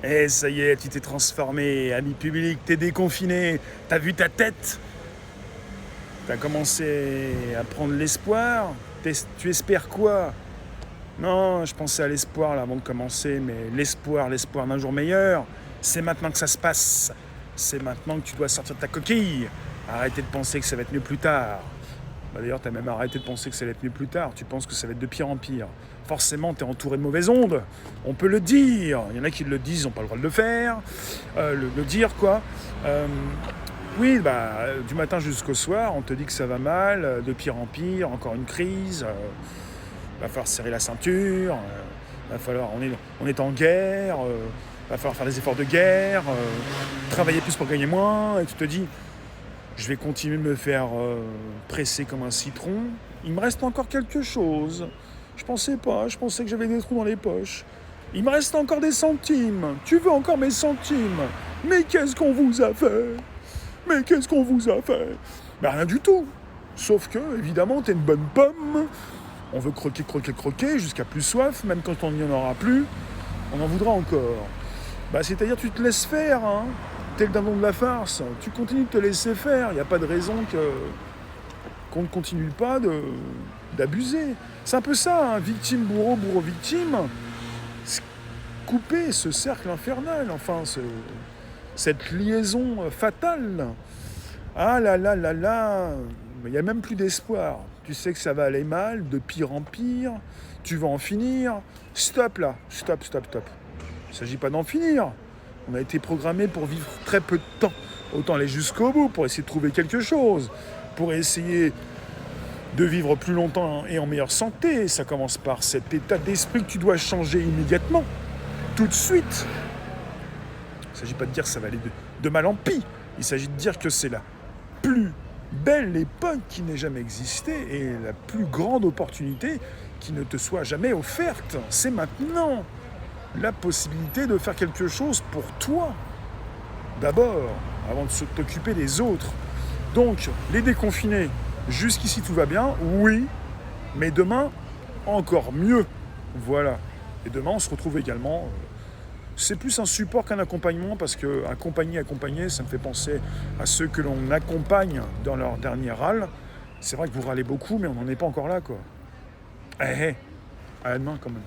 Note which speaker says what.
Speaker 1: Et ça y est, tu t'es transformé, ami public, t'es déconfiné, t'as vu ta tête, t'as commencé à prendre l'espoir. Tu espères quoi? Non, je pensais à l'espoir là avant de commencer, mais l'espoir d'un jour meilleur, c'est maintenant que ça se passe. C'est maintenant que tu dois sortir de ta coquille. Arrêtez de penser que ça va être mieux plus tard. D'ailleurs, t'as même arrêté de penser que ça va être mieux plus tard. Tu penses que ça va être de pire en pire. Forcément, t'es entouré de mauvaises ondes. On peut le dire. Il y en a qui le disent, ils n'ont pas le droit de le faire. Le dire, quoi. Oui, du matin jusqu'au soir, on te dit que ça va mal, de pire en pire, encore une crise. Va falloir serrer la ceinture. Va falloir, on est en guerre. Va falloir faire des efforts de guerre. Travailler plus pour gagner moins. Et tu te dis, je vais continuer de me faire presser comme un citron. Il me reste encore quelque chose. Je pensais que j'avais des trous dans les poches. Il me reste encore des centimes. Tu veux encore mes centimes? Mais qu'est-ce qu'on vous a fait? Ben rien du tout. Sauf que, évidemment, t'es une bonne pomme. On veut croquer, jusqu'à plus soif. Même quand on n'y en aura plus, on en voudra encore. C'est-à-dire, tu te laisses faire, hein. T'es le dindon de la farce. Tu continues de te laisser faire. Il n'y a pas de raison qu'on ne continue pas d'abuser. C'est un peu ça, hein. Victime, bourreau, bourreau, victime. Couper ce cercle infernal, cette liaison fatale. Ah là là là là, il n'y a même plus d'espoir. Tu sais que ça va aller mal, de pire en pire. Tu vas en finir. Stop là, stop. Il ne s'agit pas d'en finir. On a été programmé pour vivre très peu de temps. Autant aller jusqu'au bout pour essayer de trouver quelque chose. Pour essayer de vivre plus longtemps et en meilleure santé. Ça commence par cet état d'esprit que tu dois changer immédiatement. Tout de suite. Il ne s'agit pas de dire que ça va aller de mal en pis. Il s'agit de dire que c'est la plus belle époque qui n'ait jamais existé et la plus grande opportunité qui ne te soit jamais offerte. C'est maintenant la possibilité de faire quelque chose pour toi, d'abord, avant de t'occuper des autres. Donc, les déconfinés, jusqu'ici tout va bien, oui, mais demain, encore mieux. Voilà. Et demain, on se retrouve également. C'est plus un support qu'un accompagnement, parce que accompagner, ça me fait penser à ceux que l'on accompagne dans leur dernier râle. C'est vrai que vous râlez beaucoup, mais on n'en est pas encore là, quoi. À demain, quand même.